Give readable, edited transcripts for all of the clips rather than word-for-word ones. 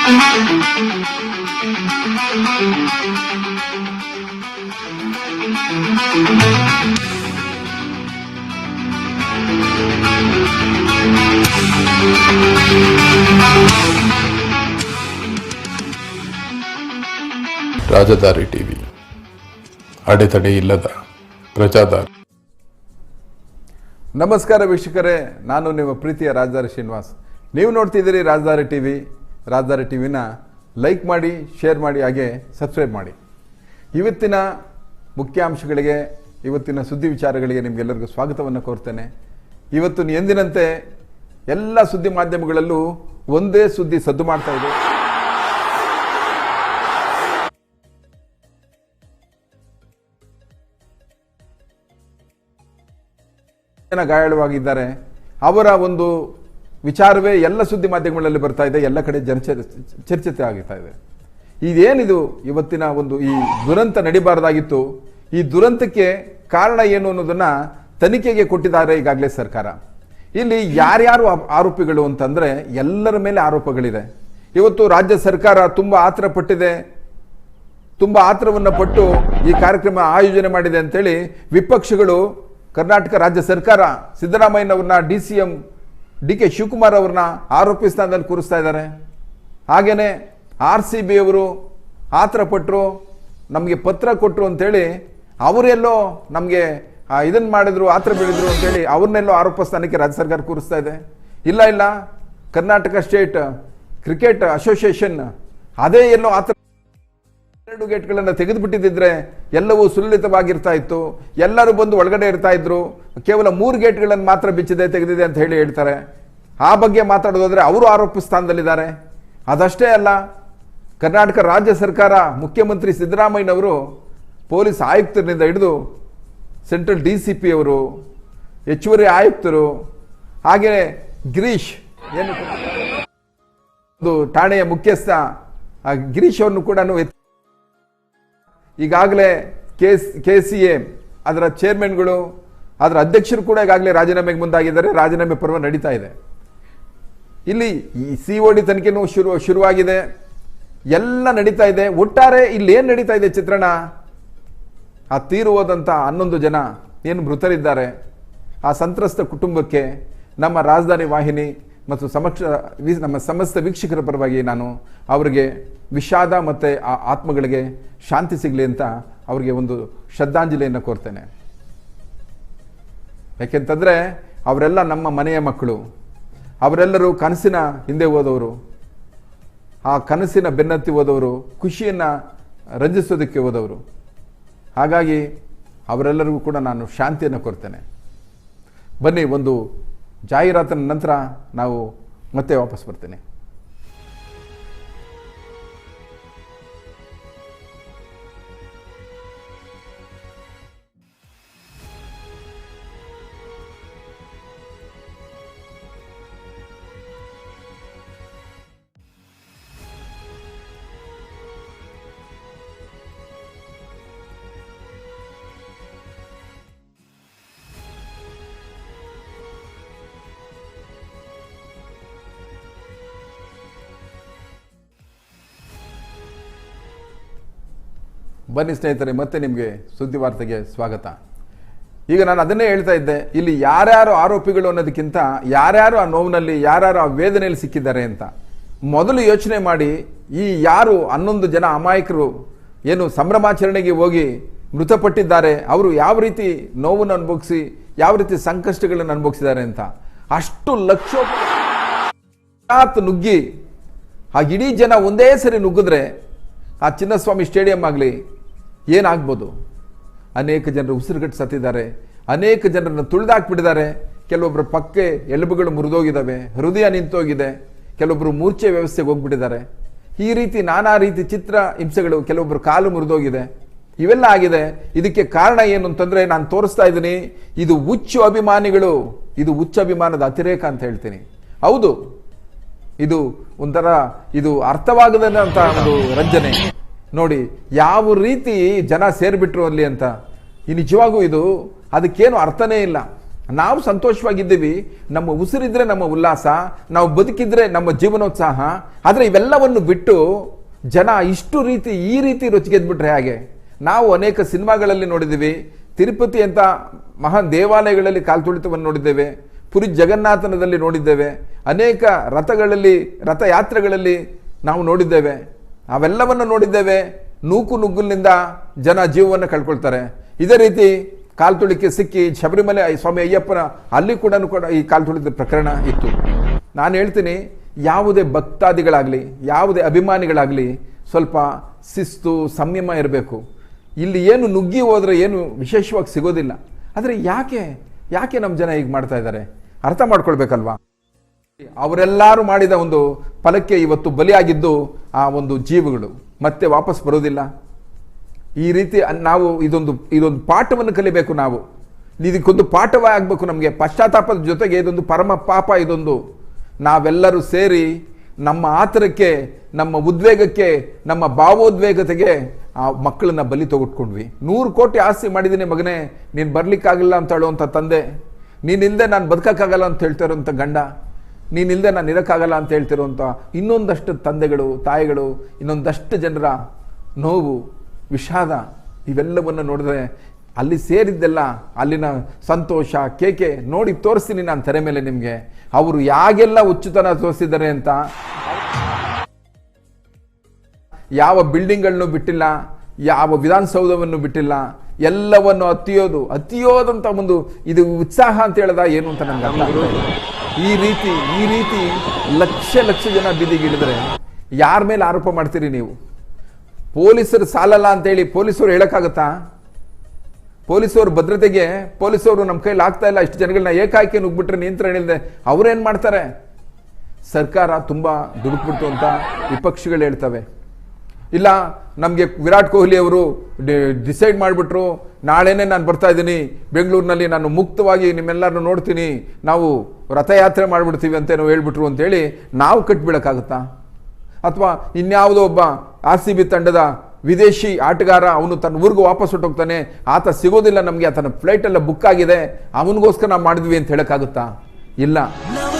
ರಾಜಧಾನಿ ಟಿವಿ, ಅಡೆತಡೆ ಇಲ್ಲದ ಪ್ರಜಾದಾರಿ. ನಮಸ್ಕಾರ ವೀಕ್ಷಕರೇ, ನಾನು ನಿಮ್ಮ ಪ್ರೀತಿಯ ರಾಜಧಾನಿ ಶ್ರೀನಿವಾಸ್. ನೀವು ನೋಡ್ತಿದ್ದೀರಿ ರಾಜಧಾನಿ ಟಿವಿ. ರಾಜಧಾನಿ ಟಿವಿನ ಲೈಕ್ ಮಾಡಿ, ಶೇರ್ ಮಾಡಿ, ಹಾಗೆ ಸಬ್ಸ್ಕ್ರೈಬ್ ಮಾಡಿ. ಇವತ್ತಿನ ಮುಖ್ಯಾಂಶಗಳಿಗೆ, ಇವತ್ತಿನ ಸುದ್ದಿ ವಿಚಾರಗಳಿಗೆ ನಿಮಗೆಲ್ಲರಿಗೂ ಸ್ವಾಗತವನ್ನು ಕೋರ್ತೇನೆ. ಇವತ್ತು ಎಂದಿನಂತೆ ಎಲ್ಲ ಸುದ್ದಿ ಮಾಧ್ಯಮಗಳಲ್ಲೂ ಒಂದೇ ಸುದ್ದಿ ಸದ್ದು ಮಾಡ್ತಾ ಇದೆ. ಗಾಯಾಳುವಾಗಿದ್ದಾರೆ, ಅವರ ಒಂದು ವಿಚಾರವೇ ಎಲ್ಲ ಸುದ್ದಿ ಮಾಧ್ಯಮಗಳಲ್ಲಿ ಬರ್ತಾ ಇದೆ, ಎಲ್ಲ ಕಡೆ ಚರ್ಚೆ ಆಗ್ತಾ ಇದೆ. ಇದೇನಿದು ಇವತ್ತಿನ ಒಂದು ಈ ದುರಂತ ನಡಿಬಾರ್ದಾಗಿತ್ತು. ಈ ದುರಂತಕ್ಕೆ ಕಾರಣ ಏನು ಅನ್ನೋದನ್ನ ತನಿಖೆಗೆ ಕೊಟ್ಟಿದ್ದಾರೆ ಈಗಾಗಲೇ ಸರ್ಕಾರ. ಇಲ್ಲಿ ಯಾರ್ಯಾರು ಆರೋಪಿಗಳು ಅಂತಂದ್ರೆ ಎಲ್ಲರ ಮೇಲೆ ಆರೋಪಗಳಿದೆ. ಇವತ್ತು ರಾಜ್ಯ ಸರ್ಕಾರ ತುಂಬಾ ಆತರ ಪಟ್ಟಿದೆ, ತುಂಬಾ ಆತರವನ್ನು ಪಟ್ಟು ಈ ಕಾರ್ಯಕ್ರಮ ಆಯೋಜನೆ ಮಾಡಿದೆ ಅಂತೇಳಿ ವಿಪಕ್ಷಗಳು ಕರ್ನಾಟಕ ರಾಜ್ಯ ಸರ್ಕಾರ ಸಿದ್ದರಾಮಯ್ಯನವ್ರನ್ನ, DCM DK ಶಿವಕುಮಾರ್ ಅವ್ರನ್ನ ಆರೋಪಿ ಸ್ಥಾನದಲ್ಲಿ ಕೂರಿಸ್ತಾ ಇದ್ದಾರೆ. ಹಾಗೇನೆ RCB ಅವರು ಆತರ ಪಟ್ಟರು, ನಮಗೆ ಪತ್ರ ಕೊಟ್ಟರು ಅಂತೇಳಿ ಅವರೆಲ್ಲೋ ನಮಗೆ ಇದನ್ನು ಮಾಡಿದ್ರು, ಆತರ ಬೀಳಿದ್ರು ಅಂತೇಳಿ ಅವ್ರನ್ನೆಲ್ಲೋ ಆರೋಪ ಸ್ಥಾನಕ್ಕೆ ರಾಜ್ಯ ಸರ್ಕಾರ ಕೂರಿಸ್ತಾ ಇದೆ. ಇಲ್ಲ, ಕರ್ನಾಟಕ ಸ್ಟೇಟ್ ಕ್ರಿಕೆಟ್ ಅಸೋಸಿಯೇಷನ್ ಅದೇ ಎಲ್ಲೋ ಆತರ 2 ಗೇಟ್ಗಳನ್ನು ತೆಗೆದುಬಿಟ್ಟಿದ್ರೆ ಎಲ್ಲವೂ ಸುಲಲಿತವಾಗಿರ್ತಾ ಇತ್ತು, ಎಲ್ಲರೂ ಬಂದು ಒಳಗಡೆ ಇರ್ತಾ ಇದ್ರು. ಕೇವಲ 3 ಗೇಟ್ಗಳನ್ನು ಮಾತ್ರ ಬಿಚ್ಚಿದೆ, ತೆಗೆದಿದೆ ಅಂತ ಹೇಳಿ ಹೇಳ್ತಾರೆ. ಆ ಬಗ್ಗೆ ಮಾತಾಡೋದಾದ್ರೆ ಅವರು ಆರೋಪ ಸ್ಥಾನದಲ್ಲಿದ್ದಾರೆ. ಅದಷ್ಟೇ ಅಲ್ಲ, ಕರ್ನಾಟಕ ರಾಜ್ಯ ಸರ್ಕಾರ ಮುಖ್ಯಮಂತ್ರಿ ಸಿದ್ದರಾಮಯ್ಯನವರು ಪೊಲೀಸ್ ಆಯುಕ್ತರಿಂದ ಹಿಡಿದು ಸೆಂಟ್ರಲ್ DCP ಅವರು, ಹೆಚ್ಚುವರಿ ಆಯುಕ್ತರು, ಹಾಗೆ ಗಿರೀಶ್ ಏನು ಠಾಣೆಯ ಮುಖ್ಯಸ್ಥ ಗಿರೀಶ್ ಅವರನ್ನು ಕೂಡ ಈಗಾಗಲೇ KCA ಅದರ ಚೇರ್ಮನ್ಗಳು, ಅದರ ಅಧ್ಯಕ್ಷರು ಕೂಡ ಈಗಾಗಲೇ ರಾಜೀನಾಮೆಗೆ ಮುಂದಾಗಿದ್ದಾರೆ. ರಾಜೀನಾಮೆ ಪರ್ವ ನಡೀತಾ ಇದೆ. ಇಲ್ಲಿ ಈ COD ತನಿಖೆನೂ ಶುರುವಾಗಿದೆ, ಎಲ್ಲ ನಡೀತಾ ಇದೆ. ಒಟ್ಟಾರೆ ಇಲ್ಲಿ ಏನು ನಡೀತಾ ಇದೆ ಚಿತ್ರಣ, ಆ ತೀರುವುದಂತ 11 ಜನ ಏನು ಮೃತರಿದ್ದಾರೆ, ಆ ಸಂತ್ರಸ್ತ ಕುಟುಂಬಕ್ಕೆ ನಮ್ಮ ರಾಜಧಾನಿ ವಾಹಿನಿ ಮತ್ತು ನಮ್ಮ ಸಮಸ್ತ ವೀಕ್ಷಕರ ಪರವಾಗಿ ನಾನು ಅವರಿಗೆ ವಿಷಾದ ಮತ್ತು ಆ ಆತ್ಮಗಳಿಗೆ ಶಾಂತಿ ಸಿಗಲಿ ಅಂತ ಅವರಿಗೆ ಒಂದು ಶ್ರದ್ಧಾಂಜಲಿಯನ್ನು ಕೋರ್ತೇನೆ. ಯಾಕೆಂತಂದರೆ ಅವರೆಲ್ಲ ನಮ್ಮ ಮನೆಯ ಮಕ್ಕಳು, ಅವರೆಲ್ಲರೂ ಕನಸಿನ ಹಿಂದೆ ಹೋದವರು, ಆ ಕನಸಿನ ಬೆನ್ನತ್ತಿ ಹೋದವರು, ಖುಷಿಯನ್ನು ರಂಜಿಸೋದಕ್ಕೆ ಹೋದವರು. ಹಾಗಾಗಿ ಅವರೆಲ್ಲರಿಗೂ ಕೂಡ ನಾನು ಶಾಂತಿಯನ್ನು ಕೋರ್ತೇನೆ. ಬನ್ನಿ, ಒಂದು ಜಾಹೀರಾತಿನ ನಂತರ ನಾವು ಮತ್ತೆ ವಾಪಸ್ ಬರ್ತೇನೆ. ಬನ್ನಿ ಸ್ನೇಹಿತರೆ, ಮತ್ತೆ ನಿಮಗೆ ಸುದ್ದಿ ವಾರ್ತೆಗೆ ಸ್ವಾಗತ. ಈಗ ನಾನು ಅದನ್ನೇ ಹೇಳ್ತಾ ಇದ್ದೆ, ಇಲ್ಲಿ ಯಾರ್ಯಾರು ಆರೋಪಿಗಳು ಅನ್ನೋದಕ್ಕಿಂತ ಯಾರ್ಯಾರು ಆ ನೋವಿನಲ್ಲಿ, ಯಾರ್ಯಾರು ಆ ವೇದನೆಯಲ್ಲಿ ಸಿಕ್ಕಿದ್ದಾರೆ ಅಂತ ಮೊದಲು ಯೋಚನೆ ಮಾಡಿ. ಈ ಯಾರು 11 ಜನ ಅಮಾಯಕರು ಏನು ಸಂಭ್ರಮಾಚರಣೆಗೆ ಹೋಗಿ ಮೃತಪಟ್ಟಿದ್ದಾರೆ, ಅವರು ಯಾವ ರೀತಿ ನೋವನ್ನು ಅನುಭವಿಸಿ, ಯಾವ ರೀತಿ ಸಂಕಷ್ಟಗಳನ್ನು ಅನುಭವಿಸಿದ್ದಾರೆ ಅಂತ ಅಷ್ಟು ಲಕ್ಷೋಪಲಕ್ಷ ನುಗ್ಗಿ ಆ ಇಡೀ ಜನ ಒಂದೇ ಸರಿ ನುಗ್ಗಿದ್ರೆ ಆ ಚಿನ್ನಸ್ವಾಮಿ ಸ್ಟೇಡಿಯಂ ಆಗಲಿ ಏನಾಗ್ಬೋದು. ಅನೇಕ ಜನರು ಉಸಿರುಗಟ್ಟು ಸತ್ತಿದ್ದಾರೆ, ಅನೇಕ ಜನರನ್ನು ತುಳಿದಾಕ್ಬಿಟ್ಟಿದ್ದಾರೆ. ಕೆಲವೊಬ್ಬರ ಪಕ್ಕೆ ಎಲುಬುಗಳು ಮುರಿದೋಗಿದ್ದಾವೆ, ಹೃದಯ ನಿಂತೋಗಿದೆ, ಕೆಲವೊಬ್ಬರು ಮೂರ್ಛೆ ವ್ಯವಸ್ಥೆಗೆ ಹೋಗ್ಬಿಟ್ಟಿದ್ದಾರೆ. ಈ ರೀತಿ ನಾನಾ ರೀತಿ ಚಿತ್ರ ಹಿಂಸೆಗಳು, ಕೆಲವೊಬ್ಬರು ಕಾಲು ಮುರಿದೋಗಿದೆ, ಇವೆಲ್ಲ ಆಗಿದೆ. ಇದಕ್ಕೆ ಕಾರಣ ಏನು ಅಂತಂದ್ರೆ ನಾನು ತೋರಿಸ್ತಾ ಇದ್ದೀನಿ, ಇದು ಹುಚ್ಚು ಅಭಿಮಾನಿಗಳು, ಇದು ಹುಚ್ಚು ಅಭಿಮಾನದ ಅತಿರೇಕ ಅಂತ ಹೇಳ್ತೀನಿ. ಹೌದು, ಇದು ಒಂಥರ ಇದು ಅರ್ಥವಾಗದಂತ ಒಂದು ರಂಜನೆ. ನೋಡಿ ಯಾವ ರೀತಿ ಜನ ಸೇರ್ಬಿಟ್ರು ಅಲ್ಲಿ ಅಂತ. ಈ ನಿಜವಾಗೂ ಇದು ಅದಕ್ಕೇನು ಅರ್ಥನೇ ಇಲ್ಲ. ನಾವು ಸಂತೋಷವಾಗಿದ್ದೀವಿ, ನಮ್ಮ ಉಸಿರಿದ್ರೆ ನಮ್ಮ ಉಲ್ಲಾಸ, ನಾವು ಬದುಕಿದ್ರೆ ನಮ್ಮ ಜೀವನೋತ್ಸಾಹ. ಆದರೆ ಇವೆಲ್ಲವನ್ನು ಬಿಟ್ಟು ಜನ ಈ ರೀತಿ ರೊಚ್ಚಿಗೆದ್ಬಿಟ್ರೆ ಹಾಗೆ. ನಾವು ಅನೇಕ ಸಿನಿಮಾಗಳಲ್ಲಿ ನೋಡಿದ್ದೀವಿ, ತಿರುಪತಿ ಅಂತ ಮಹಾನ್ ದೇವಾಲಯಗಳಲ್ಲಿ ಕಾಲ್ತುಳಿತವನ್ನು ನೋಡಿದ್ದೇವೆ, ಪುರಿ ಜಗನ್ನಾಥನದಲ್ಲಿ ನೋಡಿದ್ದೇವೆ, ಅನೇಕ ರಥಯಾತ್ರೆಗಳಲ್ಲಿ ನಾವು ನೋಡಿದ್ದೇವೆ. ಅವೆಲ್ಲವನ್ನು ನೋಡಿದ್ದೇವೆ. ನುಗ್ಗುಲಿನಿಂದ ಜನ ಜೀವವನ್ನು ಕಳ್ಕೊಳ್ತಾರೆ. ಇದೇ ರೀತಿ ಕಾಲ್ತುಳಿಕೆ ಸಿಕ್ಕಿ ಶಬರಿಮಲೆ ಸ್ವಾಮಿ ಅಯ್ಯಪ್ಪನ ಅಲ್ಲಿ ಕೂಡ ಈ ಕಾಲ್ತುಳಿದ ಪ್ರಕರಣ ಇತ್ತು. ನಾನು ಹೇಳ್ತೀನಿ, ಯಾವುದೇ ಭಕ್ತಾದಿಗಳಾಗಲಿ, ಯಾವುದೇ ಅಭಿಮಾನಿಗಳಾಗಲಿ ಸ್ವಲ್ಪ ಶಿಸ್ತು ಸಂಯಮ ಇರಬೇಕು. ಇಲ್ಲಿ ಏನು ನುಗ್ಗಿ ಹೋದರೆ ಏನು ವಿಶೇಷವಾಗಿ ಸಿಗೋದಿಲ್ಲ. ಆದರೆ ಯಾಕೆ ನಮ್ಮ ಜನ ಈಗ ಮಾಡ್ತಾ ಇದ್ದಾರೆ ಅರ್ಥ ಮಾಡ್ಕೊಳ್ಬೇಕಲ್ವಾ? ಅವರೆಲ್ಲರೂ ಮಾಡಿದ ಒಂದು ಫಲಕ್ಕೆ ಇವತ್ತು ಬಲಿಯಾಗಿದ್ದು ಆ ಒಂದು ಜೀವಗಳು ಮತ್ತೆ ವಾಪಸ್ ಬರೋದಿಲ್ಲ. ಈ ರೀತಿ ನಾವು ಇದೊಂದು ಪಾಠವನ್ನು ಕಲಿಬೇಕು. ನಾವು ಇದಕ್ಕೊಂದು ಪಾಠವೇ ಆಗಬೇಕು ನಮಗೆ. ಪಶ್ಚಾತ್ತಾಪದ ಜೊತೆಗೆ ಇದೊಂದು ಪರಮ ಪಾಪ. ನಾವೆಲ್ಲರೂ ಸೇರಿ ನಮ್ಮ ಆತರಕ್ಕೆ, ನಮ್ಮ ಉದ್ವೇಗಕ್ಕೆ, ನಮ್ಮ ಭಾವೋದ್ವೇಗತೆಗೆ ಆ ಮಕ್ಕಳನ್ನ ಬಲಿ ತಗೊಟ್ಕೊಂಡ್ವಿ. 100 ಕೋಟಿ ಆಸ್ತಿ ಮಾಡಿದ್ದೀನಿ ಮಗನೇ, ನೀನು ಬರ್ಲಿಕ್ಕಾಗಲ್ಲ ಅಂತ ಹೇಳುವಂಥ ತಂದೆ, ನೀನಿಲ್ಲದೆ ನಾನು ಬದುಕಕ್ಕಾಗಲ್ಲ ಅಂತ ಹೇಳ್ತಿರೋಂಥ ಗಂಡ, ನೀನಿಲ್ಲದೆ ನಾನು ಇರೋಕ್ಕಾಗಲ್ಲ ಅಂತ ಹೇಳ್ತಿರೋಂಥ ಇನ್ನೊಂದಷ್ಟು ತಂದೆಗಳು, ತಾಯಿಗಳು, ಇನ್ನೊಂದಷ್ಟು ಜನರ ನೋವು, ವಿಷಾದ, ಇವೆಲ್ಲವನ್ನು ನೋಡಿದ್ರೆ ಅಲ್ಲಿ ಸೇರಿದ್ದೆಲ್ಲ ಅಲ್ಲಿನ ಸಂತೋಷ, ಕೇಕೆ ನೋಡಿ ತೋರಿಸ್ತೀನಿ ನಾನು ತೆರೆ ಮೇಲೆ ನಿಮಗೆ. ಅವರು ಯಾಗೆಲ್ಲ ಹುಚ್ಚುತನ ತೋರಿಸಿದ್ದಾರೆ ಅಂತ. ಯಾವ ಬಿಲ್ಡಿಂಗ್ಗಳನ್ನು ಬಿಟ್ಟಿಲ್ಲ, ಯಾವ ವಿಧಾನಸೌಧವನ್ನು ಬಿಟ್ಟಿಲ್ಲ, ಎಲ್ಲವನ್ನು ಅತಿಯೋದಂತ ಒಂದು ಇದು ಉತ್ಸಾಹ ಅಂತ ಹೇಳದ ಏನು ಅಂತ ನನಗೆ ಅರ್ಥ ಆಗ್ತಾ ಇಲ್ಲ. ಈ ರೀತಿ ಲಕ್ಷ ಜನ ಬೀದಿಗಿಳಿದ್ರೆ ಯಾರ ಮೇಲೆ ಆರೋಪ ಮಾಡ್ತೀರಿ ನೀವು? ಪೊಲೀಸರು ಸಾಲಲ್ಲ ಅಂತೇಳಿ ಪೊಲೀಸರು ಹೇಳಕ್ಕಾಗತ್ತಾ? ಪೊಲೀಸವ್ರ ಭದ್ರತೆಗೆ ಪೊಲೀಸವರು ನಮ್ಮ ಕೈಲಿ ಆಗ್ತಾ ಇಲ್ಲ, ಇಷ್ಟು ಜನಗಳನ್ನ ಏಕಾಏಕಿ ನುಗ್ಬಿಟ್ರೆ ನಿಯಂತ್ರಣ ಇಲ್ಲದೆ ಅವ್ರೇನು ಮಾಡ್ತಾರೆ? ಸರ್ಕಾರ ತುಂಬ ದುಡುಕ್ಬಿಡ್ತು ಅಂತ ವಿಪಕ್ಷಗಳು ಹೇಳ್ತವೆ. ಇಲ್ಲ, ನಮಗೆ ವಿರಾಟ್ ಕೊಹ್ಲಿ ಅವರು ಡಿಸೈಡ್ ಮಾಡಿಬಿಟ್ರು, ನಾಳೆನೇ ನಾನು ಬರ್ತಾ ಇದ್ದೀನಿ ಬೆಂಗಳೂರಿನಲ್ಲಿ, ನಾನು ಮುಕ್ತವಾಗಿ ನಿಮ್ಮೆಲ್ಲರನ್ನು ನೋಡ್ತೀನಿ, ನಾವು ರಥಯಾತ್ರೆ ಮಾಡಿಬಿಡ್ತೀವಿ ಅಂತ ನಾವು ಹೇಳ್ಬಿಟ್ರು ಅಂತೇಳಿ ನಾವು ಕಟ್ಬಿಡೋಕ್ಕಾಗುತ್ತಾ? ಅಥವಾ ಇನ್ಯಾವುದೋ ಒಬ್ಬ RCB ತಂಡದ ವಿದೇಶಿ ಆಟಗಾರ, ಅವನು ತನ್ನ ಊರಿಗೆ ವಾಪಸ್ ಹೊಟ್ಟೋಗ್ತಾನೆ, ಆತ ಸಿಗೋದಿಲ್ಲ ನಮಗೆ, ಆತನ ಫ್ಲೈಟ್ ಎಲ್ಲ ಬುಕ್ ಆಗಿದೆ, ಅವನಿಗೋಸ್ಕರ ನಾವು ಮಾಡಿದ್ವಿ ಅಂತ ಹೇಳೋಕ್ಕಾಗುತ್ತಾ? ಇಲ್ಲ.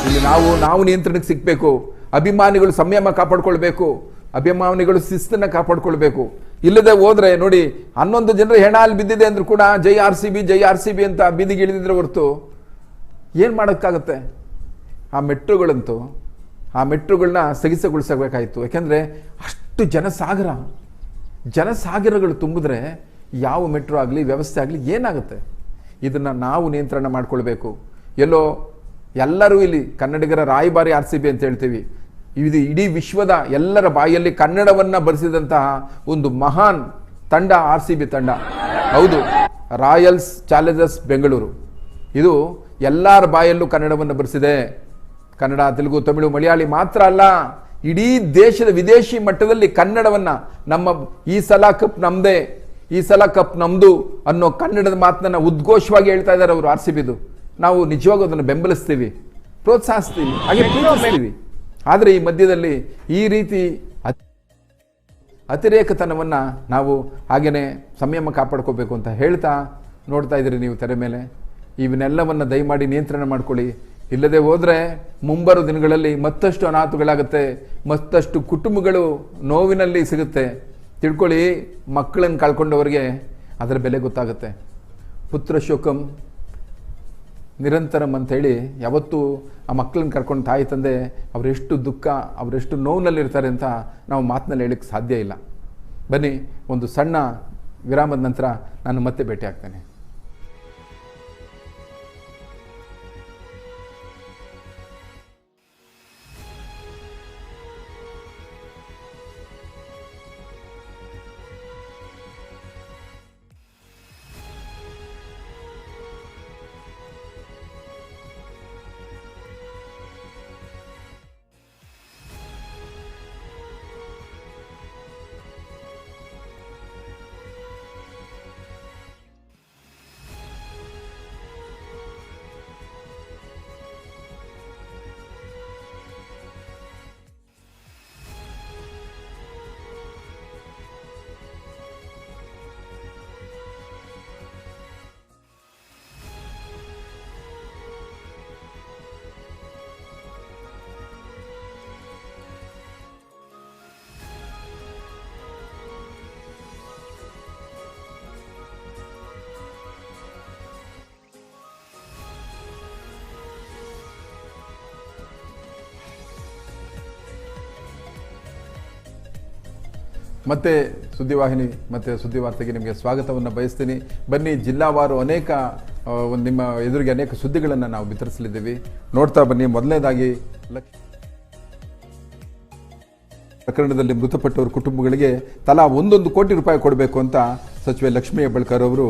ಇಲ್ಲಿ ನಾವು ನಿಯಂತ್ರಣಕ್ಕೆ ಸಿಗಬೇಕು. ಅಭಿಮಾನಿಗಳು ಸಂಯಮ ಕಾಪಾಡ್ಕೊಳ್ಬೇಕು, ಅಭಿಮಾನಿಗಳು ಶಿಸ್ತನ್ನು ಕಾಪಾಡ್ಕೊಳ್ಬೇಕು. ಇಲ್ಲದೆ ಹೋದ್ರೆ ನೋಡಿ, 11 ಜನರ ಹೆಣ ಅಲ್ಲಿ ಬಿದ್ದಿದೆ ಅಂದ್ರೂ ಕೂಡ ಜೈ RCB ಅಂತ ಬೀದಿಗೆ ಇಳಿದಿದ್ರೆ ಹೊರತು ಏನು ಮಾಡೋಕ್ಕಾಗತ್ತೆ? ಆ ಮೆಟ್ರೋಗಳನ್ನ ಸ್ಥಗಿತಗೊಳಿಸಬೇಕಾಯಿತು. ಯಾಕೆಂದರೆ ಅಷ್ಟು ಜನಸಾಗರಗಳು ತುಂಬಿದ್ರೆ ಯಾವ ಮೆಟ್ರೋ ಆಗಲಿ, ವ್ಯವಸ್ಥೆ ಆಗಲಿ ಏನಾಗುತ್ತೆ? ಇದನ್ನು ನಾವು ನಿಯಂತ್ರಣ ಮಾಡ್ಕೊಳ್ಬೇಕು. ಎಲ್ಲರೂ ಇಲ್ಲಿ ಕನ್ನಡಿಗರ ರಾಯಭಾರಿ RCB ಅಂತ ಹೇಳ್ತೀವಿ. ಇದು ಇಡೀ ವಿಶ್ವದ ಎಲ್ಲರ ಬಾಯಲ್ಲಿ ಕನ್ನಡವನ್ನು ಬರೆಸಿದಂತಹ ಒಂದು ಮಹಾನ್ ತಂಡ RCB ತಂಡ. ಹೌದು, ರಾಯಲ್ಸ್ ಚಾಲೆಂಜರ್ಸ್ ಬೆಂಗಳೂರು ಇದು ಎಲ್ಲರ ಬಾಯಲ್ಲೂ ಕನ್ನಡವನ್ನು ಬರೆಸಿದೆ. ಕನ್ನಡ, ತೆಲುಗು, ತಮಿಳು, ಮಲಯಾಳಿ ಮಾತ್ರ ಅಲ್ಲ, ಇಡೀ ದೇಶದ ವಿದೇಶಿ ಮಟ್ಟದಲ್ಲಿ ಕನ್ನಡವನ್ನು ಈ ಸಲ ಕಪ್ ನಮ್ದು ಅನ್ನೋ ಕನ್ನಡದ ಮಾತನ್ನ ಉದ್ಘೋಷವಾಗಿ ಹೇಳ್ತಾ ಇದ್ದಾರೆ ಅವರು RCBದು. ನಾವು ನಿಜವಾಗೂ ಅದನ್ನು ಬೆಂಬಲಿಸ್ತೀವಿ, ಪ್ರೋತ್ಸಾಹಿಸ್ತೀವಿ, ಹಾಗೆ ಪ್ರೀತಿಸ್ತೀವಿ. ಆದರೆ ಈ ಮಧ್ಯದಲ್ಲಿ ಈ ರೀತಿ ಅತಿರೇಕತನವನ್ನು ನಾವು ಹಾಗೇನೆ ಸಂಯಮ ಕಾಪಾಡ್ಕೋಬೇಕು ಅಂತ ಹೇಳ್ತಾ ನೋಡ್ತಾ ಇದ್ದೀರಿ ನೀವು ತೆರೆ ಮೇಲೆ. ಇವನ್ನೆಲ್ಲವನ್ನು ದಯಮಾಡಿ ನಿಯಂತ್ರಣ ಮಾಡ್ಕೊಳ್ಳಿ. ಇಲ್ಲದೆ ಹೋದರೆ ಮುಂಬರೋ ದಿನಗಳಲ್ಲಿ ಮತ್ತಷ್ಟು ಅನಾಹುತಗಳಾಗುತ್ತೆ, ಮತ್ತಷ್ಟು ಕುಟುಂಬಗಳು ನೋವಿನಲ್ಲಿ ಸಿಗುತ್ತೆ. ತಿಳ್ಕೊಳ್ಳಿ, ಮಕ್ಕಳನ್ನು ಕಳ್ಕೊಂಡವರಿಗೆ ಅದರ ಬೆಲೆ ಗೊತ್ತಾಗುತ್ತೆ. ಪುತ್ರ ಶೋಕಂ ನಿರಂತರಂ ಅಂಥೇಳಿ ಯಾವತ್ತೂ ಆ ಮಕ್ಕಳನ್ನ ಕರ್ಕೊಂಡು ತಾಯಿ ತಂದೆ ಅವರೆಷ್ಟು ದುಃಖ, ಅವರೆಷ್ಟು ನೋವಿನಲ್ಲಿರ್ತಾರೆ ಅಂತ ನಾವು ಮಾತಿನಲ್ಲಿ ಹೇಳಕ್ಕೆ ಸಾಧ್ಯ ಇಲ್ಲ. ಬನ್ನಿ, ಒಂದು ಸಣ್ಣ ವಿರಾಮದ ನಂತರ ನಾನು ಮತ್ತೆ ಭೇಟಿ ಆಗ್ತೇನೆ. ಮತ್ತೆ ಸುದ್ದಿವಾಹಿನಿ ಮತ್ತು ಸುದ್ದಿವಾರ್ತೆಗೆ ನಿಮಗೆ ಸ್ವಾಗತವನ್ನು ಬಯಸ್ತೀನಿ. ಬನ್ನಿ, ಜಿಲ್ಲಾವಾರು ಅನೇಕ ನಿಮ್ಮ ಎದುರಿಗೆ ಅನೇಕ ಸುದ್ದಿಗಳನ್ನು ನಾವು ವಿತರಿಸಲಿದ್ದೀವಿ. ನೋಡ್ತಾ ಬನ್ನಿ. ಮೊದಲನೇದಾಗಿ ಪ್ರಕರಣದಲ್ಲಿ ಮೃತಪಟ್ಟವರ ಕುಟುಂಬಗಳಿಗೆ ತಲಾ 1 ಕೋಟಿ ರೂಪಾಯಿ ಕೊಡಬೇಕು ಅಂತ ಸಚಿವೆ ಲಕ್ಷ್ಮೀ ಹೆಬ್ಬಾಳ್ಕರ್ ಅವರು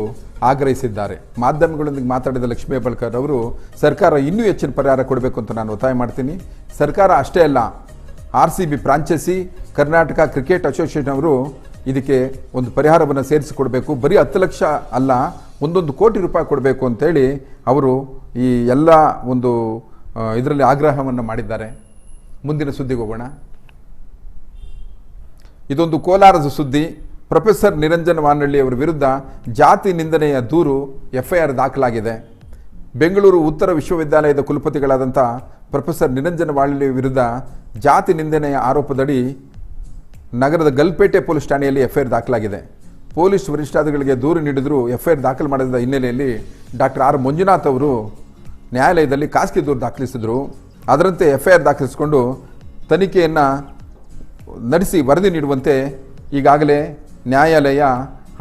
ಆಗ್ರಹಿಸಿದ್ದಾರೆ. ಮಾಧ್ಯಮಗಳೊಂದಿಗೆ ಮಾತಾಡಿದ ಲಕ್ಷ್ಮೀ ಹೆಬ್ಬಾಳ್ಕರ್ ಅವರು ಸರ್ಕಾರ ಇನ್ನೂ ಹೆಚ್ಚಿನ ಪರಿಹಾರ ಕೊಡಬೇಕು ಅಂತ ನಾನು ಒತ್ತಾಯ ಮಾಡ್ತೀನಿ. ಸರ್ಕಾರ ಅಷ್ಟೇ ಅಲ್ಲ, RCB franchisee, Karnataka cricket association ಅವರು ಇದಕ್ಕೆ ಒಂದು ಪರಿಹಾರವನ್ನು ಸೇರಿಸಿಕೊಡಬೇಕು. ಬರೀ 10 ಲಕ್ಷ ಅಲ್ಲ, 1 ಕೋಟಿ ರೂಪಾಯಿ ಕೊಡಬೇಕು ಅಂತೇಳಿ ಅವರು ಈ ಎಲ್ಲ ಒಂದು ಇದರಲ್ಲಿ ಆಗ್ರಹವನ್ನು ಮಾಡಿದ್ದಾರೆ. ಮುಂದಿನ ಸುದ್ದಿಗೆ ಹೋಗೋಣ. ಇದೊಂದು ಕೋಲಾರದ ಸುದ್ದಿ. ಪ್ರೊಫೆಸರ್ ನಿರಂಜನ್ ವಾನಳ್ಳಿ ಅವರ ವಿರುದ್ಧ ಜಾತಿ ನಿಂದನೆಯ ದೂರು FIR ದಾಖಲಾಗಿದೆ. ಬೆಂಗಳೂರು ಉತ್ತರ ವಿಶ್ವವಿದ್ಯಾಲಯದ ಕುಲಪತಿಗಳಾದಂಥ ಪ್ರೊಫೆಸರ್ ನಿರಂಜನ್ ವಾನಳ್ಳಿ ವಿರುದ್ಧ ಜಾತಿ ನಿಂದನೆಯ ಆರೋಪದಡಿ ನಗರದ ಗಲ್ಪೇಟೆ ಪೊಲೀಸ್ ಠಾಣೆಯಲ್ಲಿ FIR ದಾಖಲಾಗಿದೆ. ಪೊಲೀಸ್ ವರಿಷ್ಠಾಧಿಕಾರಿಗಳಿಗೆ ದೂರು ನೀಡಿದರೂ FIR ದಾಖಲು ಮಾಡಿದ ಹಿನ್ನೆಲೆಯಲ್ಲಿ ಡಾಕ್ಟರ್ R ಮಂಜುನಾಥ್ ಅವರು ನ್ಯಾಯಾಲಯದಲ್ಲಿ ಖಾಸಗಿ ದೂರು ದಾಖಲಿಸಿದರು. ಅದರಂತೆ FIR ದಾಖಲಿಸಿಕೊಂಡು ತನಿಖೆಯನ್ನು ನಡೆಸಿ ವರದಿ ನೀಡುವಂತೆ ಈಗಾಗಲೇ ನ್ಯಾಯಾಲಯ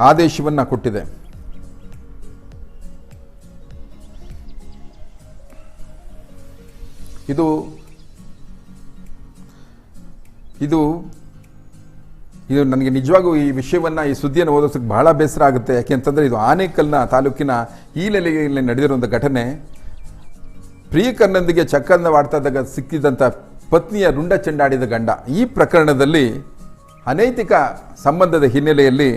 ಆದೇಶವನ್ನು ಕೊಟ್ಟಿದೆ. ಇದು ನನಗೆ ನಿಜವಾಗೂ ಈ ವಿಷಯವನ್ನು, ಈ ಸುದ್ದಿಯನ್ನು ಓದೋದಕ್ಕೆ ಬಹಳ ಬೇಸರ ಆಗುತ್ತೆ. ಯಾಕೆಂತಂದರೆ ಇದು ಆನೇಕಲ್ನ ತಾಲೂಕಿನ ಈಲೆಲೆಯಲ್ಲಿ ನಡೆದಿರುವಂಥ ಘಟನೆ. ಪ್ರಿಯಕರನೊಂದಿಗೆ ಚಕ್ಕಂದವಾಡ್ತಾ ಇದ್ದಾಗ ಸಿಕ್ಕಿದಂಥ ಪತ್ನಿಯ ರುಂಡ ಚೆಂಡಾಡಿದ ಗಂಡ. ಈ ಪ್ರಕರಣದಲ್ಲಿ ಅನೈತಿಕ ಸಂಬಂಧದ ಹಿನ್ನೆಲೆಯಲ್ಲಿ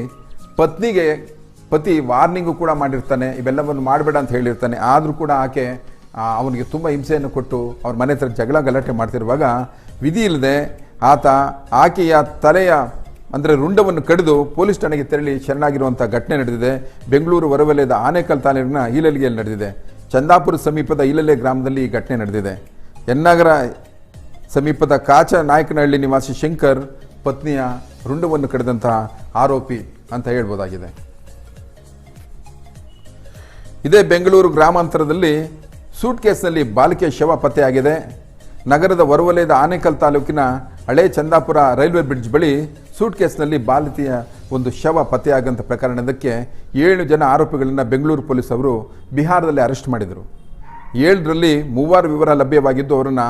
ಪತಿ ವಾರ್ನಿಂಗು ಕೂಡ ಮಾಡಿರ್ತಾನೆ, ಇವೆಲ್ಲವನ್ನು ಮಾಡಬೇಡ ಅಂತ ಹೇಳಿರ್ತಾನೆ. ಆದರೂ ಕೂಡ ಆಕೆ ಅವನಿಗೆ ತುಂಬ ಹಿಂಸೆಯನ್ನು ಕೊಟ್ಟು ಅವ್ರ ಮನೆ ಹತ್ರ ಜಗಳ ಗಲಾಟೆ ಮಾಡ್ತಿರುವಾಗ ವಿಧಿ ಇಲ್ಲದೆ ಆಕೆಯ ತಲೆಯ ಅಂದರೆ ರುಂಡವನ್ನು ಕಡಿದು ಪೊಲೀಸ್ ಠಾಣೆಗೆ ತೆರಳಿ ಶರಣಾಗಿರುವಂಥ ಘಟನೆ ನಡೆದಿದೆ. ಬೆಂಗಳೂರು ಹೊರವಲಯದ ಆನೇಕಲ್ ತಾಲೂಕಿನ ಈಲಲಿಗೆಯಲ್ಲಿ ನಡೆದಿದೆ. ಚಂದಾಪುರ ಸಮೀಪದ ಈಲಲೆ ಗ್ರಾಮದಲ್ಲಿ ಈ ಘಟನೆ ನಡೆದಿದೆ. ಎನ್ನಗರ ಸಮೀಪದ ಕಾಚ ನಾಯಕನಹಳ್ಳಿ ನಿವಾಸಿ ಶಂಕರ್ ಪತ್ನಿಯ ರುಂಡವನ್ನು ಕಡಿದಂತಹ ಆರೋಪಿ ಅಂತ ಹೇಳ್ಬೋದಾಗಿದೆ. ಇದೇ ಬೆಂಗಳೂರು ಗ್ರಾಮಾಂತರದಲ್ಲಿ ಸೂಟ್ ಕೇಸ್ನಲ್ಲಿ ಬಾಲಿಕೆ ಶವ ಪತ್ತೆಯಾಗಿದೆ. ನಗರದ ಹೊರವಲಯದ ಆನೇಕಲ್ ತಾಲೂಕಿನ ಹಳೆ ಚಂದಾಪುರ ರೈಲ್ವೆ ಬ್ರಿಡ್ಜ್ ಬಳಿ ಸೂಟ್ ಕೇಸ್ನಲ್ಲಿ ಬಾಲಿಕೆಯ ಒಂದು ಶವ ಪತ್ತೆಯಾಗಂಥ ಪ್ರಕರಣದಕ್ಕೆ 7 ಜನ ಆರೋಪಿಗಳನ್ನು ಬೆಂಗಳೂರು ಪೊಲೀಸ್ ಅವರು ಬಿಹಾರದಲ್ಲಿ ಅರೆಸ್ಟ್ ಮಾಡಿದರು. 7ರಲ್ಲಿ 3 ವಿವರ ಲಭ್ಯವಾಗಿದ್ದು ಅವರನ್ನು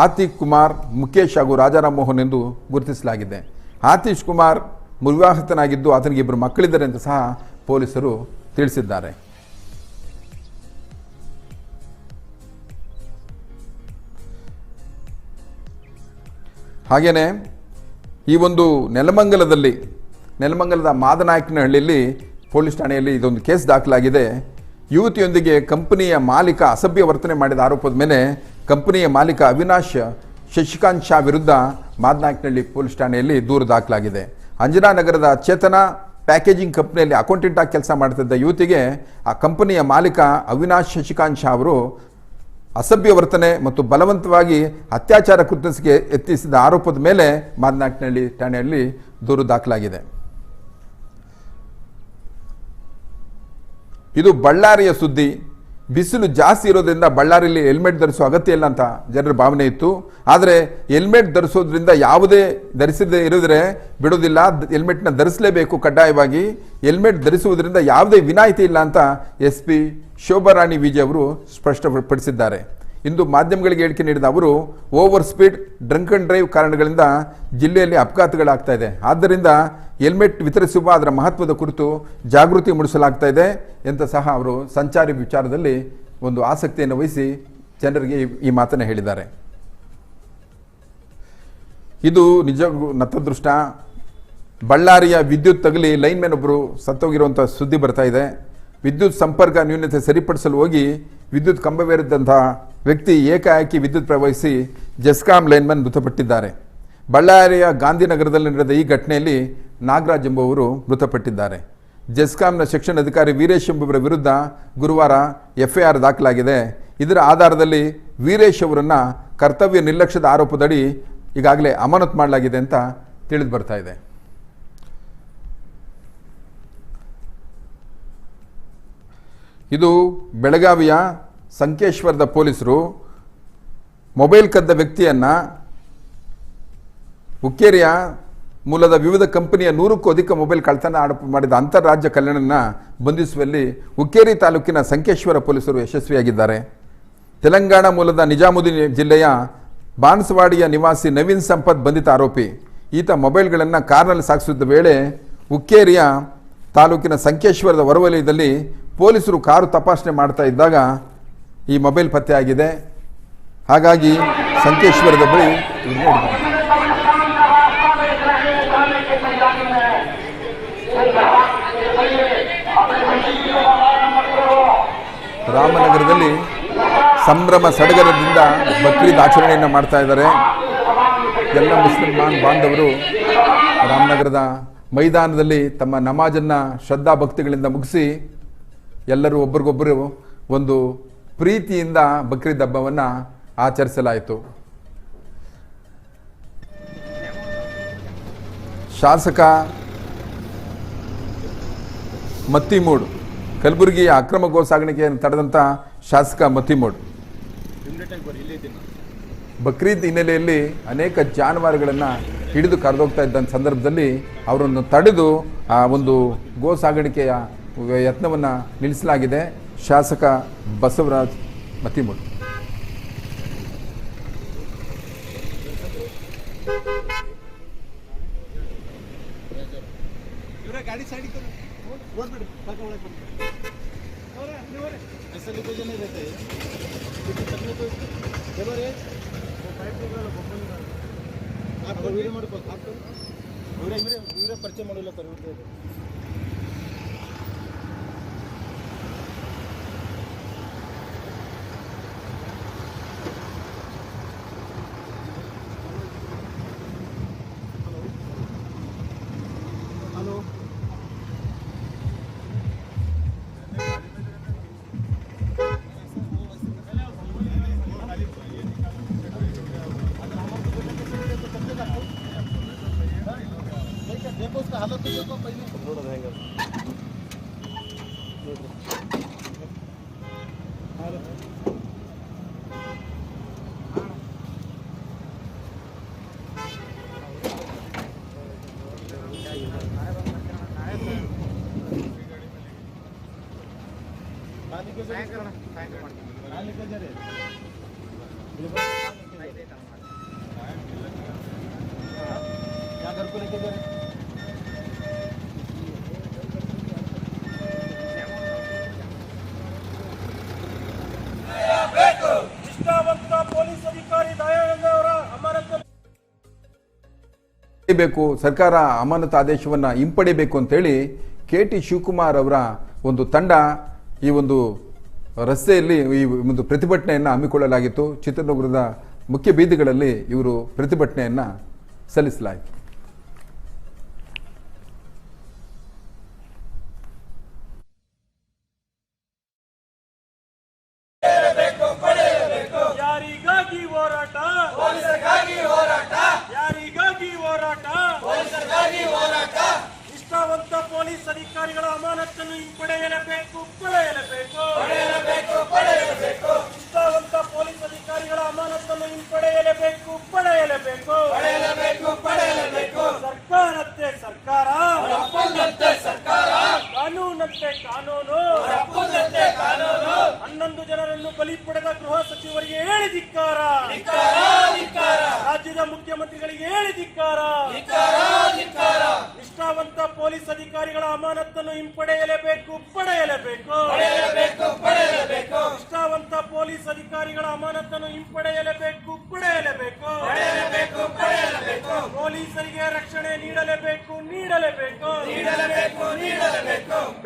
ಆತೀಶ್ ಕುಮಾರ್, ಮುಖೇಶ್ ಹಾಗೂ ರಾಜಾರಾಮ್ ಮೋಹನ್ ಎಂದು ಗುರುತಿಸಲಾಗಿದೆ. ಆತೀಶ್ ಕುಮಾರ್ ವಿವಾಹಿತನಾಗಿದ್ದು ಆತನಿಗೆ 2 ಮಕ್ಕಳಿದ್ದಾರೆ ಅಂತ ಸಹ ಪೊಲೀಸರು ತಿಳಿಸಿದ್ದಾರೆ. ಹಾಗೆಯೇ ಈ ಒಂದು ನೆಲಮಂಗಲದ ಮಾದನಾಯಕನಹಳ್ಳಿಯಲ್ಲಿ ಪೊಲೀಸ್ ಠಾಣೆಯಲ್ಲಿ ಇದೊಂದು ಕೇಸ್ ದಾಖಲಾಗಿದೆ. ಯುವತಿಯೊಂದಿಗೆ ಕಂಪನಿಯ ಮಾಲೀಕ ಅಸಭ್ಯ ವರ್ತನೆ ಮಾಡಿದ ಆರೋಪದ ಮೇಲೆ ಕಂಪನಿಯ ಮಾಲೀಕ ಅವಿನಾಶ್ ಶಶಿಕಾಂತ್ ಶಾ ವಿರುದ್ಧ ಮಾದನಾಯಕನಹಳ್ಳಿ ಪೊಲೀಸ್ ಠಾಣೆಯಲ್ಲಿ ದೂರು ದಾಖಲಾಗಿದೆ. ಅಂಜನಾನಗರದ ಚೇತನ ಪ್ಯಾಕೇಜಿಂಗ್ ಕಂಪನಿಯಲ್ಲಿ ಅಕೌಂಟೆಂಟ್ ಆಗಿ ಕೆಲಸ ಮಾಡ್ತಿದ್ದ ಯುವತಿಗೆ ಆ ಕಂಪನಿಯ ಮಾಲೀಕ ಅವಿನಾಶ್ ಶಶಿಕಾಂತ್ ಶಾ ಅವರು ಅಸಭ್ಯ ವರ್ತನೆ ಮತ್ತು ಬಲವಂತವಾಗಿ ಅತ್ಯಾಚಾರ ಕೃತ್ಯಕ್ಕೆ ಯತ್ನಿಸಿದ ಆರೋಪದ ಮೇಲೆ ಮಾದನಾಯಕನಹಳ್ಳಿ ಠಾಣೆಯಲ್ಲಿ ದೂರು ದಾಖಲಾಗಿದೆ. ಇದು ಬಳ್ಳಾರಿಯ ಸುದ್ದಿ. ಬಿಸಿಲು ಜಾಸ್ತಿ ಇರೋದ್ರಿಂದ ಬಳ್ಳಾರಿಯಲ್ಲಿ ಹೆಲ್ಮೆಟ್ ಧರಿಸೋ ಅಗತ್ಯ ಇಲ್ಲ ಅಂತ ಜನರ ಭಾವನೆ ಇತ್ತು. ಆದರೆ ಹೆಲ್ಮೆಟ್ ಧರಿಸೋದ್ರಿಂದ ಯಾವುದೇ ಧರಿಸದೇ ಇರೋದ್ರೆ ಬಿಡೋದಿಲ್ಲ, ಹೆಲ್ಮೆಟ್ನ ಧರಿಸಲೇಬೇಕು ಕಡ್ಡಾಯವಾಗಿ. ಹೆಲ್ಮೆಟ್ ಧರಿಸುವುದರಿಂದ ಯಾವುದೇ ವಿನಾಯಿತಿ ಇಲ್ಲ ಅಂತ SP ಶೋಭಾರಾಣಿ ವಿಜಯ್ ಅವರು ಸ್ಪಷ್ಟಪಡಿಸಿದ್ದಾರೆ. ಇಂದು ಮಾಧ್ಯಮಗಳಿಗೆ ಹೇಳಿಕೆ ನೀಡಿದ ಅವರು, over speed, drunk and drive ಕಾರಣಗಳಿಂದ ಜಿಲ್ಲೆಯಲ್ಲಿ ಅಪಘಾತಗಳಾಗ್ತಾ ಇದೆ. ಆದ್ದರಿಂದ ಹೆಲ್ಮೆಟ್ ವಿತರಿಸುವ ಅದರ ಮಹತ್ವದ ಕುರಿತು ಜಾಗೃತಿ ಮೂಡಿಸಲಾಗ್ತಾ ಇದೆ ಅಂತ ಸಹ ಅವರು ಸಂಚಾರಿ ವಿಚಾರದಲ್ಲಿ ಒಂದು ಆಸಕ್ತಿಯನ್ನು ವಹಿಸಿ ಜನರಿಗೆ ಈ ಮಾತನ್ನು ಹೇಳಿದ್ದಾರೆ. ಇದು ನಿಜ ನತದೃಷ್ಟ. ಬಳ್ಳಾರಿಯ ವಿದ್ಯುತ್ ತಗುಲಿ ಲೈನ್ಮನ್ ಒಬ್ಬರು ಸತ್ತೋಗಿರುವಂಥ ಸುದ್ದಿ ಬರ್ತಾ ಇದೆ. ವಿದ್ಯುತ್ ಸಂಪರ್ಕ ನ್ಯೂನತೆ ಸರಿಪಡಿಸಲು ಹೋಗಿ ವಿದ್ಯುತ್ ಕಂಬವೇರಿದ್ದಂಥ ವ್ಯಕ್ತಿ ಏಕಾಏಕಿ ವಿದ್ಯುತ್ ಪ್ರವಹಿಸಿ ಜೆಸ್ಕಾಂ ಲೈನ್ಮನ್ ಮೃತಪಟ್ಟಿದ್ದಾರೆ. ಬಳ್ಳಾರಿಯ ಗಾಂಧಿನಗರದಲ್ಲಿ ನಡೆದ ಈ ಘಟನೆಯಲ್ಲಿ ನಾಗರಾಜ್ ಎಂಬುವರು ಮೃತಪಟ್ಟಿದ್ದಾರೆ. ಜೆಸ್ಕಾಂನ ಸೆಕ್ಷನ್ ಅಧಿಕಾರಿ ವೀರೇಶ್ ಎಂಬುವರ ವಿರುದ್ಧ ಗುರುವಾರ FIR ದಾಖಲಾಗಿದೆ. ಇದರ ಆಧಾರದಲ್ಲಿ ವೀರೇಶ್ ಅವರನ್ನು ಕರ್ತವ್ಯ ನಿರ್ಲಕ್ಷ್ಯದ ಆರೋಪದಡಿ ಈಗಾಗಲೇ ಅಮಾನತು ಮಾಡಲಾಗಿದೆ ಅಂತ ತಿಳಿದು ಬರ್ತಾ ಇದೆ. ಇದು ಬೆಳಗಾವಿಯ ಸಂಕೇಶ್ವರದ ಪೊಲೀಸರು ಮೊಬೈಲ್ ಕದ್ದ ವ್ಯಕ್ತಿಯನ್ನು ಹುಕ್ಕೇರಿಯ ಮೂಲದ ವಿವಿಧ ಕಂಪನಿಯ 100ಕ್ಕೂ ಅಧಿಕ ಮೊಬೈಲ್ ಕಳ್ಳತನ ಆರೋಪ ಮಾಡಿದ ಅಂತಾರಾಜ್ಯ ಕಳ್ಳನನ್ನು ಬಂಧಿಸುವಲ್ಲಿ ಹುಕ್ಕೇರಿ ತಾಲೂಕಿನ ಸಂಕೇಶ್ವರ ಪೊಲೀಸರು ಯಶಸ್ವಿಯಾಗಿದ್ದಾರೆ. ತೆಲಂಗಾಣ ಮೂಲದ ನಿಜಾಮುದ್ದೀನ್ ಜಿಲ್ಲೆಯ ಬಾನ್ಸವಾಡಿಯ ನಿವಾಸಿ ನವೀನ್ ಸಂಪತ್ ಬಂಧಿತ ಆರೋಪಿ. ಈತ ಮೊಬೈಲ್ಗಳನ್ನು ಕಾರ್ನಲ್ಲಿ ಸಾಗಿಸುತ್ತಿದ್ದ ವೇಳೆ ಹುಕ್ಕೇರಿಯ ತಾಲೂಕಿನ ಸಂಕೇಶ್ವರದ ಹೊರವಲಯದಲ್ಲಿ ಪೊಲೀಸರು ಕಾರು ತಪಾಸಣೆ ಮಾಡ್ತಾ ಇದ್ದಾಗ ಈ ಮೊಬೈಲ್ ಪತ್ತೆಯಾಗಿದೆ. ಹಾಗಾಗಿ ಸಂಕೇಶ್ವರದ ಬಳಿ ರಾಮನಗರದಲ್ಲಿ ಸಂಭ್ರಮ ಸಡಗರದಿಂದ ಬಕ್ರೀದ್ ಆಚರಣೆಯನ್ನು ಮಾಡ್ತಾ ಇದ್ದಾರೆ. ಎಲ್ಲ ಮುಸ್ಲಿಮಾನ್ ಬಾಂಧವರು ರಾಮನಗರದ ಮೈದಾನದಲ್ಲಿ ತಮ್ಮ ನಮಾಜನ್ನು ಶ್ರದ್ಧಾ ಭಕ್ತಿಗಳಿಂದ ಮುಗಿಸಿ ಎಲ್ಲರೂ ಒಬ್ಬರಿಗೊಬ್ಬರು ಒಂದು ಪ್ರೀತಿಯಿಂದ ಬಕ್ರೀದ್ ಹಬ್ಬವನ್ನು ಆಚರಿಸಲಾಯಿತು. ಶಾಸಕ ಮತ್ತಿಮೂಡ್ ಕಲಬುರಗಿಯ ಅಕ್ರಮ ಗೋ ಸಾಗಾಣಿಕೆಯನ್ನು ತಡೆದಂಥ ಶಾಸಕ ಮತ್ತಿಮೂಡ್ ಬಕ್ರೀದ್ ಹಿನ್ನೆಲೆಯಲ್ಲಿ ಅನೇಕ ಜಾನುವಾರುಗಳನ್ನು ಹಿಡಿದು ಕರೆದೋಗ್ತಾ ಇದ್ದ ಸಂದರ್ಭದಲ್ಲಿ ಅವರನ್ನು ತಡೆದು ಆ ಒಂದು ಗೋ ಸಾಗಾಣಿಕೆಯ ಯತ್ನವನ್ನು ನಿಲ್ಲಿಸಲಾಗಿದೆ. ಶಾಸಕ ಬಸವರಾಜ್ ಮತ್ತಿಮೂಡ್ ಪರಿಚಯ ಮಾಡಿಲ್ಲ घर को लेके जा रहे ನಿಷ್ಠಾವಂತ ಪೊಲೀಸ್ ಅಧಿಕಾರಿ ದಯಾನಂದ ಅವರ ಅಮಾನತು ಬೇಕು, ಸರ್ಕಾರ ಅಮಾನತು ಆದೇಶವನ್ನು ಹಿಂಪಡಿಬೇಕು ಅಂತೇಳಿ KT ಶಿವಕುಮಾರ್ ಅವರ ಒಂದು ತಂಡ ಈ ಒಂದು ರಸ್ತೆಯಲ್ಲಿ ಈ ಒಂದು ಪ್ರತಿಭಟನೆಯನ್ನು ಹಮ್ಮಿಕೊಳ್ಳಲಾಗಿತ್ತು. ಚಿತ್ರದುರ್ಗದ ಮುಖ್ಯ ಬೀದಿಗಳಲ್ಲಿ ಇವರು ಪ್ರತಿಭಟನೆಯನ್ನು ಸಲ್ಲಿಸಲಾಯಿತು. ಯಾರಿಗಾಗಿ ಹೋರಾಟ? ಯಾರಿಗಾಗಿ ಹೋರಾಟ? ನಿಷ್ಠಾವಂತ ಪೊಲೀಸ್ ಅಧಿಕಾರಿಗಳ ಅಮಾನತನ್ನು ಹಿಂಪಡೆಯಲೇಬೇಕು, ಪಡೆಯಲೇಬೇಕು. ನಿಷ್ಠಾವಂತ ಪೊಲೀಸ್ ಅಧಿಕಾರಿಗಳ ಅಮಾನತನ್ನು ಹಿಂಪಡೆಯಲೇಬೇಕು, ಪಡೆಯಲೇಬೇಕು. ಸರ್ಕಾರಕ್ಕೆ ಸರ್ಕಾರ, ಕಾನೂನಂತೆ ಕಾನೂನು. 11 ಜನರನ್ನು ಬಲಿ ಪಡೆದ ಗೃಹ ಸಚಿವರಿಗೆ ಹೇಳಿ ಧಿಕ್ಕಾರ. ರಾಜ್ಯದ ಮುಖ್ಯಮಂತ್ರಿಗಳಿಗೆ ಹೇಳಿ ಧಿಕ್ಕಾರ. ನಿಷ್ಠಾವಂತ ಪೊಲೀಸ್ ಅಧಿಕಾರಿಗಳ ಅಮಾನತನ್ನು ಹಿಂಪಡೆಯಲೇಬೇಕು, ಪಡೆಯಲೇಬೇಕು. ನಿಷ್ಠಾವಂತ ಪೊಲೀಸ್ ಅಧಿಕಾರಿಗಳ ಅಮಾನತನ್ನು ಹಿಂಪಡೆಯಲೇಬೇಕು, ಪಡೆಯಲೇಬೇಕು. ಪೊಲೀಸರಿಗೆ ರಕ್ಷಣೆ ನೀಡಲೇಬೇಕು, ನೀಡಲೇಬೇಕು.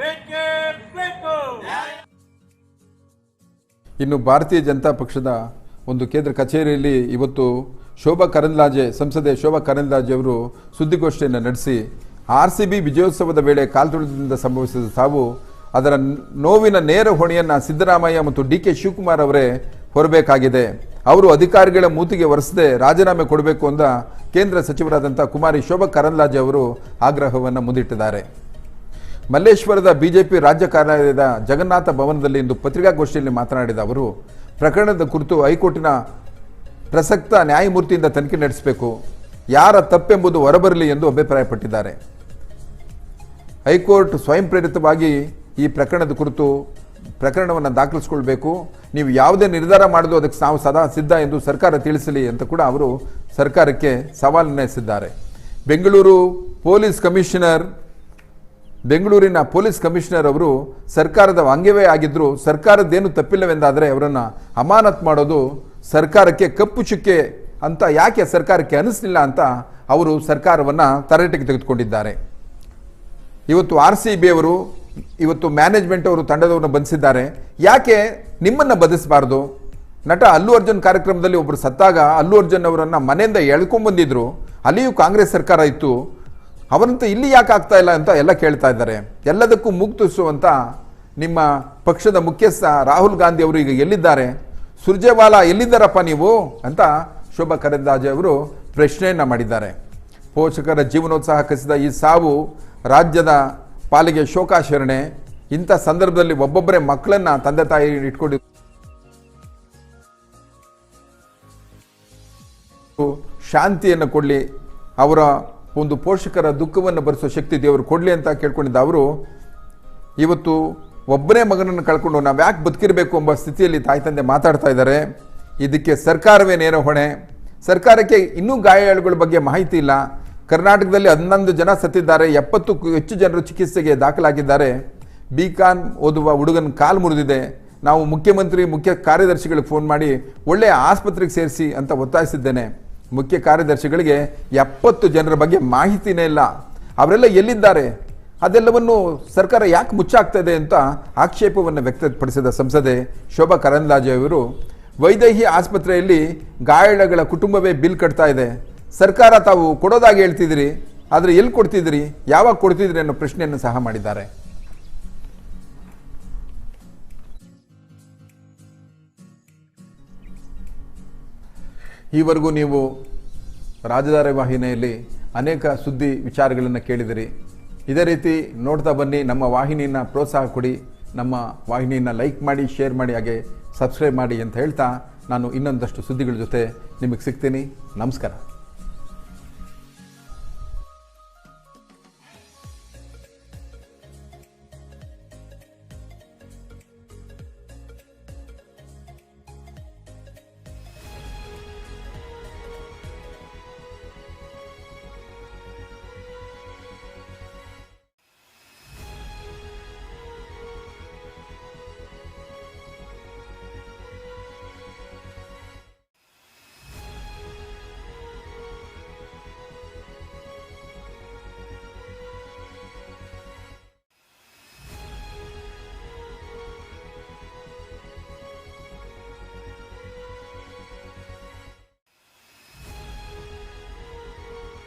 ಬೇಕೇ ಬೇಕು. ಇನ್ನು ಭಾರತೀಯ ಜನತಾ ಪಕ್ಷದ ಒಂದು ಕೇಂದ್ರ ಕಚೇರಿಯಲ್ಲಿ ಇವತ್ತು ಶೋಭಾ ಕರಂದ್ಲಾಜೆ, ಸಂಸದೆ ಶೋಭಾ ಕರಂದ್ಲಾಜೆ ಅವರು ಸುದ್ದಿಗೋಷ್ಠಿಯನ್ನು ನಡೆಸಿ RCB ವಿಜಯೋತ್ಸವದ ವೇಳೆ ಕಾಲ್ತುಳಿತದಿಂದ ಸಂಭವಿಸಿದ ಸಾವು, ಅದರ ನೋವಿನ ನೇರ ಹೊಣೆಯನ್ನು ಸಿದ್ದರಾಮಯ್ಯ ಮತ್ತು DK ಶಿವಕುಮಾರ್ ಅವರೇ ಹೊರಬೇಕಾಗಿದೆ. ಅವರು ಅಧಿಕಾರಿಗಳ ಮೂತಿಗೆ ಒರೆಸದೆ ರಾಜೀನಾಮೆ ಕೊಡಬೇಕು ಅಂತ ಕೇಂದ್ರ ಸಚಿವರಾದಂಥ ಕುಮಾರಿ ಶೋಭಾ ಕರಂದ್ಲಾಜೆ ಅವರು ಆಗ್ರಹವನ್ನು ಮುಂದಿಟ್ಟಿದ್ದಾರೆ. ಮಲ್ಲೇಶ್ವರದ ಬಿಜೆಪಿ ರಾಜ್ಯ ಕಾರ್ಯಾಲಯದ ಜಗನ್ನಾಥ ಭವನದಲ್ಲಿ ಇಂದು ಪತ್ರಿಕಾಗೋಷ್ಠಿಯಲ್ಲಿ ಮಾತನಾಡಿದ ಅವರು, ಪ್ರಕರಣದ ಕುರಿತು ಹೈಕೋರ್ಟಿನ ಪ್ರಸಕ್ತ ನ್ಯಾಯಮೂರ್ತಿಯಿಂದ ತನಿಖೆ ನಡೆಸಬೇಕು. ಯಾರ ತಪ್ಪೆಂಬುದು ಹೊರಬರಲಿ ಎಂದು ಅಭಿಪ್ರಾಯಪಟ್ಟಿದ್ದಾರೆ. ಹೈಕೋರ್ಟ್ ಸ್ವಯಂ ಪ್ರೇರಿತವಾಗಿ ಈ ಪ್ರಕರಣದ ಕುರಿತು ಪ್ರಕರಣವನ್ನು ದಾಖಲಿಸಿಕೊಳ್ಬೇಕು, ನೀವು ಯಾವುದೇ ನಿರ್ಧಾರ ಮಾಡೋದು ಅದಕ್ಕೆ ನಾವು ಸದಾ ಸಿದ್ಧ ಎಂದು ಸರ್ಕಾರ ತಿಳಿಸಲಿ ಅಂತ ಕೂಡ ಅವರು ಸರ್ಕಾರಕ್ಕೆ ಸವಾಲನ್ನು ಎಸೆದಿದ್ದಾರೆ. ಬೆಂಗಳೂರಿನ ಪೊಲೀಸ್ ಕಮಿಷನರ್ ಅವರು ಸರ್ಕಾರದ ಅಂಗವೇ ಆಗಿದ್ದರೂ ಸರ್ಕಾರದ್ದೇನು ತಪ್ಪಿಲ್ಲವೆಂದಾದರೆ ಅವರನ್ನು ಅಮಾನತ್ ಮಾಡೋದು ಸರ್ಕಾರಕ್ಕೆ ಕಪ್ಪು ಚುಕ್ಕೆ ಅಂತ ಯಾಕೆ ಸರ್ಕಾರಕ್ಕೆ ಅನಿಸಲಿಲ್ಲ ಅಂತ ಅವರು ಸರ್ಕಾರವನ್ನು ತರಾಟೆಗೆ ತೆಗೆದುಕೊಂಡಿದ್ದಾರೆ. ಇವತ್ತು RCB ಅವರು ಇವತ್ತು ಮ್ಯಾನೇಜ್ಮೆಂಟ್ ಅವರು ತಂಡದವ್ರನ್ನ ಬಂಧಿಸಿದ್ದಾರೆ. ಯಾಕೆ ನಿಮ್ಮನ್ನು ಬದಿಸಬಾರ್ದು? ನಟ ಅಲ್ಲು ಅರ್ಜುನ್ ಕಾರ್ಯಕ್ರಮದಲ್ಲಿ ಒಬ್ಬರು ಸತ್ತಾಗ ಅಲ್ಲು ಅರ್ಜುನ್ ಅವರನ್ನು ಮನೆಯಿಂದ ಎಳ್ಕೊಂಡ್ಬಂದಿದ್ರು, ಅಲ್ಲಿಯೂ ಕಾಂಗ್ರೆಸ್ ಸರ್ಕಾರ ಇತ್ತು, ಅವರಂತ ಇಲ್ಲಿ ಯಾಕೆ ಆಗ್ತಾ ಇಲ್ಲ ಅಂತ ಎಲ್ಲ ಕೇಳ್ತಾ ಇದ್ದಾರೆ. ಎಲ್ಲದಕ್ಕೂ ಮುಕ್ತಿಸುವಂತ ನಿಮ್ಮ ಪಕ್ಷದ ಮುಖ್ಯಸ್ಥ ರಾಹುಲ್ ಗಾಂಧಿ ಅವರು ಈಗ ಎಲ್ಲಿದ್ದಾರೆ? ಸುರ್ಜೇವಾಲಾ ಎಲ್ಲಿದ್ದಾರಪ್ಪ ನೀವು ಅಂತ ಶೋಭಾ ಕರಂದ್ಲಾಜೆ ಅವರು ಪ್ರಶ್ನೆಯನ್ನ ಮಾಡಿದ್ದಾರೆ. ಪೋಷಕರ ಜೀವನೋತ್ಸಾಹ ಕಸಿದ ಈ ಸಾವು ರಾಜ್ಯದ ಪಾಲಿಗೆ ಶೋಕಾಚರಣೆ. ಇಂಥ ಸಂದರ್ಭದಲ್ಲಿ ಒಬ್ಬೊಬ್ಬರೇ ಮಕ್ಕಳನ್ನ ತಂದೆ ತಾಯಿ ಇಟ್ಕೊಂಡು ಶಾಂತಿಯನ್ನು ಕೊಡಲಿ, ಅವರ ಒಂದು ಪೋಷಕರ ದುಃಖವನ್ನು ಭರಿಸೋ ಶಕ್ತಿ ದೇವರು ಕೊಡಲಿ ಅಂತ ಕೇಳ್ಕೊಂಡಿದ್ದ ಅವರು ಇವತ್ತು ಒಬ್ಬನೇ ಮಗನನ್ನು ಕಳ್ಕೊಂಡು ನಾವು ಯಾಕೆ ಬದುಕಿರಬೇಕು ಎಂಬ ಸ್ಥಿತಿಯಲ್ಲಿ ತಾಯಿ ತಂದೆ ಮಾತಾಡ್ತಾ ಇದ್ದಾರೆ. ಇದಕ್ಕೆ ಸರ್ಕಾರವೇ ನೇರ ಹೊಣೆ. ಸರ್ಕಾರಕ್ಕೆ ಇನ್ನೂ ಗಾಯಾಳುಗಳ ಬಗ್ಗೆ ಮಾಹಿತಿ ಇಲ್ಲ. ಕರ್ನಾಟಕದಲ್ಲಿ 11 ಜನ ಸತ್ತಿದ್ದಾರೆ, 70ಕ್ಕೂ ಹೆಚ್ಚು ಜನರು ಚಿಕಿತ್ಸೆಗೆ ದಾಖಲಾಗಿದ್ದಾರೆ. BCom ಓದುವ ಹುಡುಗನ ಕಾಲು ಮುರಿದಿದೆ. ನಾವು ಮುಖ್ಯ ಕಾರ್ಯದರ್ಶಿಗಳಿಗೆ ಫೋನ್ ಮಾಡಿ ಒಳ್ಳೆಯ ಆಸ್ಪತ್ರೆಗೆ ಸೇರಿಸಿ ಅಂತ ಒತ್ತಾಯಿಸಿದ್ದೇನೆ. ಮುಖ್ಯ ಕಾರ್ಯದರ್ಶಿಗಳಿಗೆ 70 ಜನರ ಬಗ್ಗೆ ಮಾಹಿತಿನೇ ಇಲ್ಲ. ಅವರೆಲ್ಲ ಎಲ್ಲಿದ್ದಾರೆ? ಅದೆಲ್ಲವನ್ನು ಸರ್ಕಾರ ಯಾಕೆ ಮುಚ್ಚಾಗ್ತಾ ಇದೆ ಅಂತ ಆಕ್ಷೇಪವನ್ನು ವ್ಯಕ್ತಪಡಿಸಿದ ಸಂಸದೆ ಶೋಭಾ ಕರಂದ್ಲಾಜೆ ಅವರು, ವೈದೇಹಿ ಆಸ್ಪತ್ರೆಯಲ್ಲಿ ಗಾಯಾಳುಗಳ ಕುಟುಂಬವೇ ಬಿಲ್ ಕಟ್ತಾ ಇದೆ, ಸರ್ಕಾರ ತಾವು ಕೊಡೋದಾಗಿ ಹೇಳ್ತಿದ್ದೀರಿ, ಆದರೆ ಎಲ್ಲಿ ಕೊಡ್ತಿದ್ದೀರಿ, ಯಾವಾಗ ಕೊಡ್ತಿದ್ದೀರಿ ಅನ್ನೋ ಪ್ರಶ್ನೆಯನ್ನು ಸಹ ಮಾಡಿದ್ದಾರೆ. ಈವರೆಗೂ ನೀವು ರಾಜಧಾನಿ ವಾಹಿನಿಯಲ್ಲಿ ಅನೇಕ ಸುದ್ದಿ ವಿಚಾರಗಳನ್ನು ಕೇಳಿದಿರಿ. ಇದೇ ರೀತಿ ನೋಡ್ತಾ ಬನ್ನಿ. ನಮ್ಮ ವಾಹಿನಿಯನ್ನು ಪ್ರೋತ್ಸಾಹ ಕೊಡಿ, ನಮ್ಮ ವಾಹಿನಿಯನ್ನು ಲೈಕ್ ಮಾಡಿ, ಶೇರ್ ಮಾಡಿ, ಹಾಗೆ ಸಬ್ಸ್ಕ್ರೈಬ್ ಮಾಡಿ ಅಂತ ಹೇಳ್ತಾ ನಾನು ಇನ್ನೊಂದಷ್ಟು ಸುದ್ದಿಗಳ ಜೊತೆ ನಿಮಗೆ ಸಿಗ್ತೀನಿ. ನಮಸ್ಕಾರ.